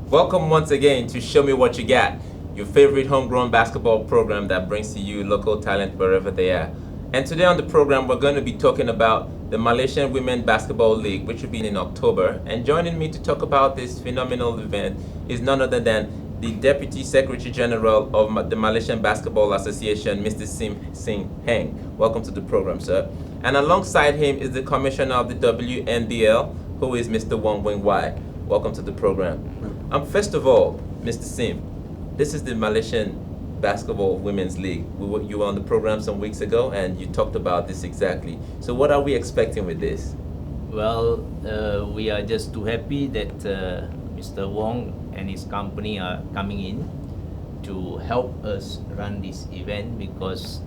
Welcome once again to Show Me What You Got, your favorite homegrown basketball program that brings to you local talent wherever they are. And today on the program, we're going to be talking about the Malaysian Women Basketball League, which will be in October. And joining me to talk about this phenomenal event is none other than the Deputy Secretary General of the Malaysian Basketball Association, Mr. Singh Heng. Welcome to the program, sir. And alongside him is the Commissioner of the WMBL, who is Mr. WMBL. Welcome to the program. First of all, Mr. Sim, this is the Malaysian Basketball Women's League. You were on the program some weeks ago and you talked about this exactly. So what are we expecting with this? Well, we are just too happy that Mr. Wong and his company are coming in to help us run this event, because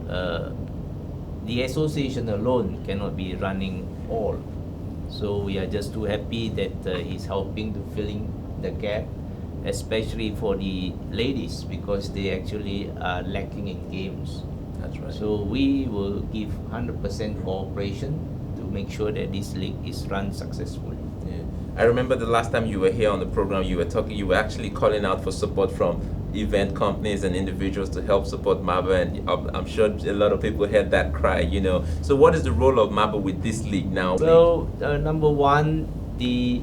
the association alone cannot be running all. So we are just too happy that he's helping to filling the gap, especially for the ladies, because they actually are lacking in games. That's right. So we will give 100% cooperation to make sure that this league is run successfully. Yeah. I remember the last time you were here on the program, you were actually calling out for support from event companies and individuals to help support MABA, and I'm sure a lot of people heard that cry, you know. So what is the role of MABA with this league now? Well, number one, the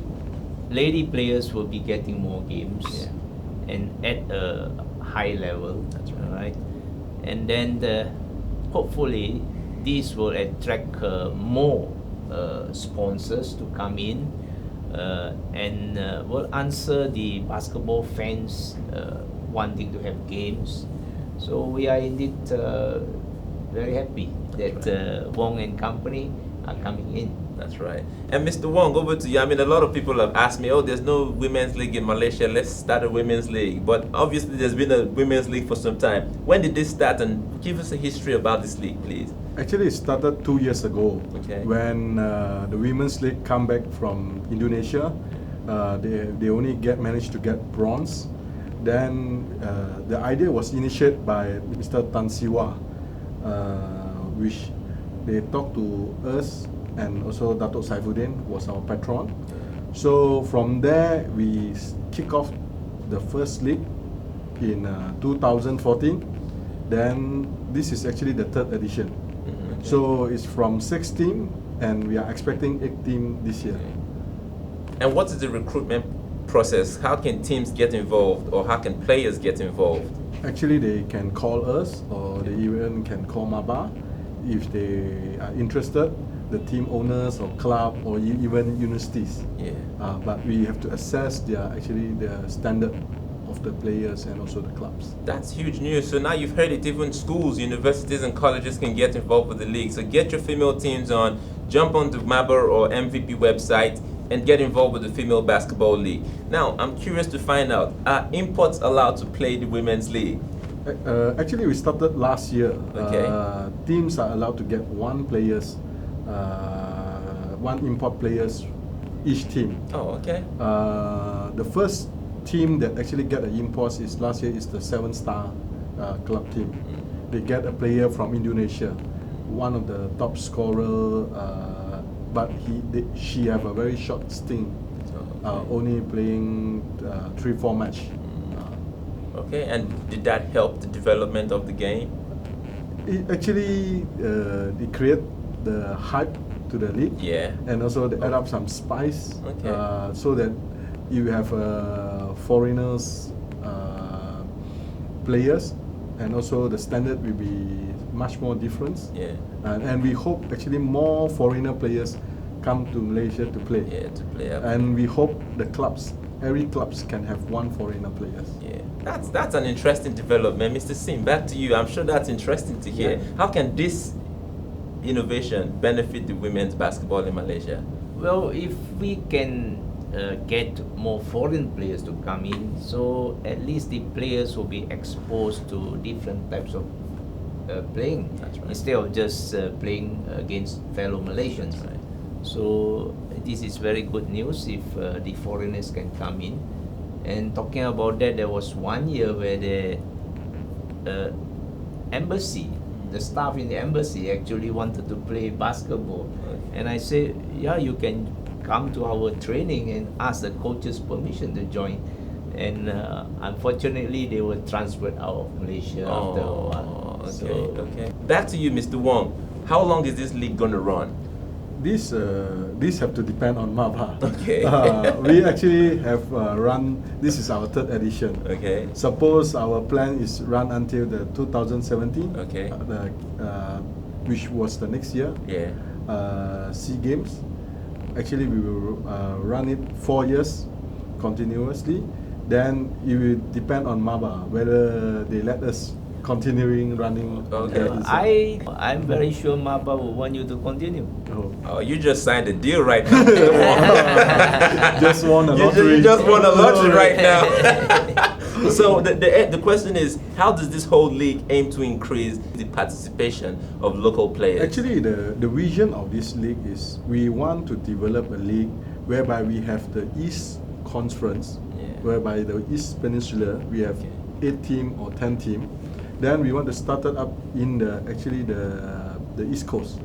lady players will be getting more games, yeah, and at a high level. That's right. And then hopefully this will attract more sponsors to come in and will answer the basketball fans wanting to have games. So we are indeed very happy that Wong and company are coming in. That's right. And Mr. Wong, over to you. I mean, a lot of people have asked me, oh, there's no women's league in Malaysia, let's start a women's league. But obviously there's been a women's league for some time. When did this start, and give us a history about this league, please? Actually, it started 2 years ago, okay, when the women's league come back from Indonesia. They only managed to get bronze. Then the idea was initiated by Mr. Tan Siwa, which they talked to us, and also Datuk Saifuddin was our patron. So from there we kick off the first league in 2014. Then this is actually the third edition. Mm-hmm. So it's from 6 teams, and we are expecting 8 teams this year. And what is the recruitment process? How can teams get involved, or how can players get involved? Actually, they can call us, or they even can call MABA if they are interested, the team owners or club, or even universities. Yeah. But we have to assess the standard of the players and also the clubs. That's huge news. So now you've heard it, even schools, universities and colleges can get involved with the league. So get your female teams on, jump on the MABA or MVP website and get involved with the female basketball league. Now, I'm curious to find out, are imports allowed to play the women's league? Actually, we started last year. Okay. Teams are allowed to get one import players each team. Oh, okay. The first team that actually get an import is last year is the 7-star club team. Mm. They get a player from Indonesia, one of the top scorer, but she have a very short stint, only playing 3-4 match. Okay, and did that help the development of the game? It actually they create the hype to the league, yeah, and also they add up some spice, okay, so that you have foreigners players, and also the standard will be much more different. Yeah. And we hope actually more foreigner players come to Malaysia to play. Yeah, to play up. And we hope the clubs, every clubs can have one foreigner players. Yeah, that's an interesting development. Mr. Sim, back to you. I'm sure that's interesting to hear. Yeah. How can this innovation benefit the women's basketball in Malaysia? Well, if we can get more foreign players to come in, so at least the players will be exposed to different types of playing, That's right. instead of just playing against fellow Malaysians. Right. So this is very good news if the foreigners can come in. And talking about that, there was 1 year where the embassy, the staff in the embassy actually wanted to play basketball. Okay. And I said, yeah, you can come to our training and ask the coaches permission to join. And unfortunately, they were transferred out of Malaysia after a while. Okay, okay. Back to you, Mr. Wong. How long is this league going to run? This have to depend on MABA. Okay. We actually have run. This is our third edition. Okay. Suppose our plan is run until the 2017. Okay. Which was the next year. Yeah. SEA Games. Actually, we will run it 4 years continuously. Then it will depend on MABA whether they let us continuing running. Okay. I'm very sure MABA will want you to continue. Oh, you just signed a deal right now. Just won a lottery. You just won a lottery right now. So the question is, how does this whole league aim to increase the participation of local players? Actually, the vision of this league is we want to develop a league whereby we have the East Conference, whereby the East Peninsula we have 8 team or 10 team. Then we want to start it up in the East Coast,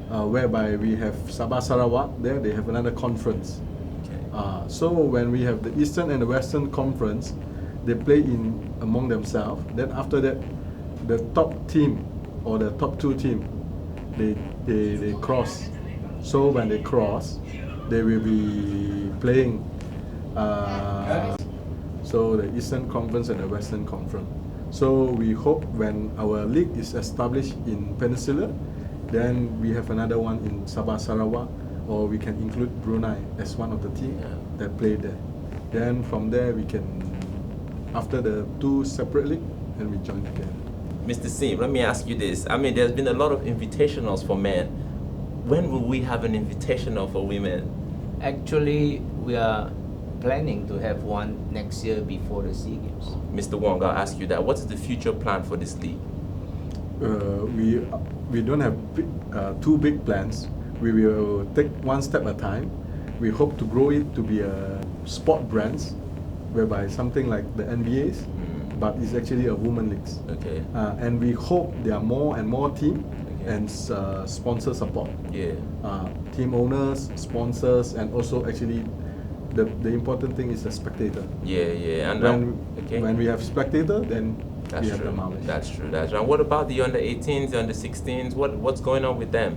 whereby we have Sabah Sarawak. There they have another conference. So when we have the Eastern and the Western Conference, they play in among themselves. Then after that, the top team or the top 2 team, they cross. So when they cross, they will be playing. So the Eastern Conference and the Western Conference. So we hope when our league is established in Peninsula, then we have another one in Sabah Sarawak, or we can include Brunei as one of the team that play there. Then from there we can, after the 2 separate league, and we join together. Mr. Sim, let me ask you this. I mean, there's been a lot of invitationals for men. When will we have an invitational for women? Actually, we are planning to have one next year before the SEA Games. Mr. Wong, I'll ask you that. What is the future plan for this league? We don't have too big plans. We will take one step at a time. We hope to grow it to be a sport brands, whereby something like the NBAs, but it's actually a women leagues. Okay. And we hope there are more and more team and sponsor support. Yeah. Team owners, sponsors, and also actually the important thing is the spectator. Yeah. And when we have spectator, then we have the mileage. That's true. That's right. What about the under 18s, the under 16s? What's going on with them?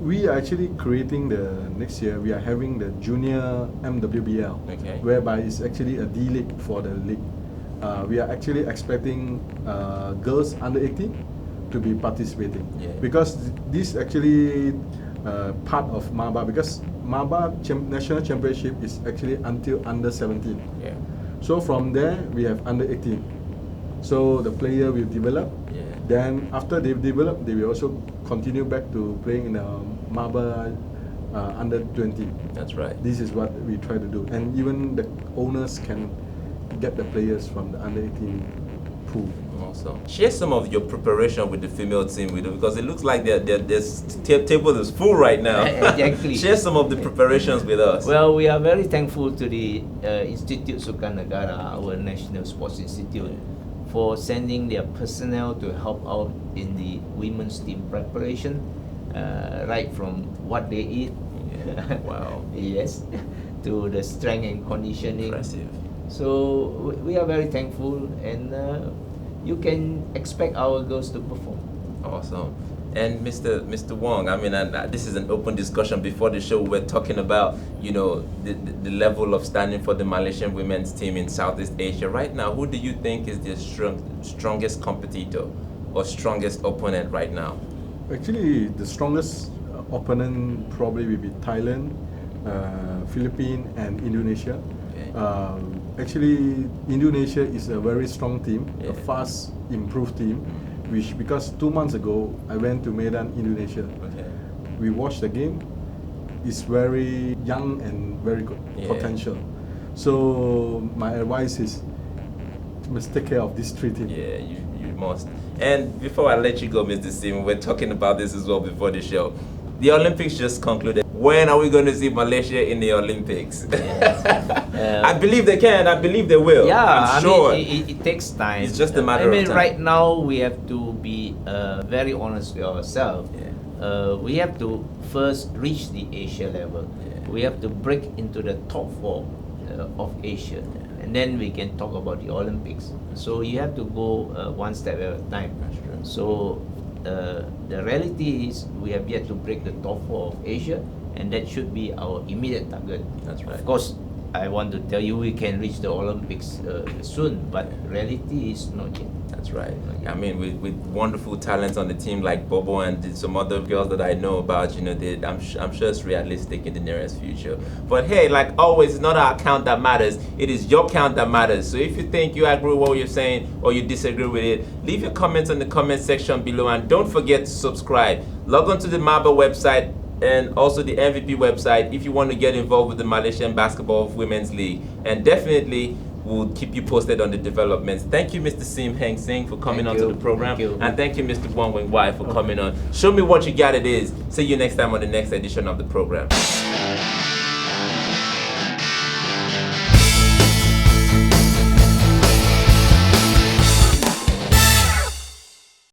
We are actually creating the next year. We are having the junior MWBL, whereby it's actually a D league for the league. We are actually expecting girls under 18 to be participating, because this actually part of MABA, because MABA National Championship is actually until under 17. Yeah. So from there we have under 18. So the player will develop. Then after they've developed, they will also continue back to playing in the MABA under 20. That's right. This is what we try to do, and even the owners can get the players from the under 18 pool. Awesome. Share some of your preparation with the female team, because it looks like this table is full right now. Exactly. Share some of the preparations with us. Well, we are very thankful to the Institute Sukarnegara, our National Sports Institute, for sending their personnel to help out in the women's team preparation, right from what they eat, wow, yes, to the strength and conditioning. Impressive. So we are very thankful, and you can expect our girls to perform. Awesome. And Mr. Wong, I mean, this is an open discussion. Before the show, we're talking about, the level of standing for the Malaysian women's team in Southeast Asia. Right now, who do you think is the strongest competitor or strongest opponent right now? Actually, the strongest opponent probably will be Thailand, Philippines, and Indonesia. Actually, Indonesia is a very strong team, a fast, improved team. Because 2 months ago, I went to Medan, Indonesia. We watched the game. It's very young and very good potential. So my advice is, you must take care of these 3 teams. Yeah, you must. And before I let you go, Mr. Sim, we're talking about this as well before the show. The Olympics just concluded. When are we going to see Malaysia in the Olympics? I believe they can. I believe they will. Yeah, I'm sure. It takes time. It's just a matter of time. Right now we have to be very honest with ourselves. We have to first reach the Asia level. we have to break into the top 4 of Asia, and then we can talk about the Olympics. So you have to go one step at a time. That's true. So the reality is we have yet to break the top 4 of Asia, and that should be our immediate target. That's right. Of course, I want to tell you we can reach the Olympics soon, but reality is not yet. That's right. I mean, with wonderful talents on the team like Bobo and some other girls that I know about, you know, I'm sure it's realistic in the nearest future. But hey, like always, it's not our count that matters. It is your count that matters. So if you think you agree with what you're saying or you disagree with it, leave your comments in the comment section below, and don't forget to subscribe. Log on to the Marble website and also the MVP website if you want to get involved with the Malaysian Basketball Women's League. And definitely, we'll keep you posted on the developments. Thank you, Mr. Sim Heng Sing, for coming onto the program. Thank you. And thank you, Mr. Wang Wing Wai, for coming on. Show me what you got it is. See you next time on the next edition of the program.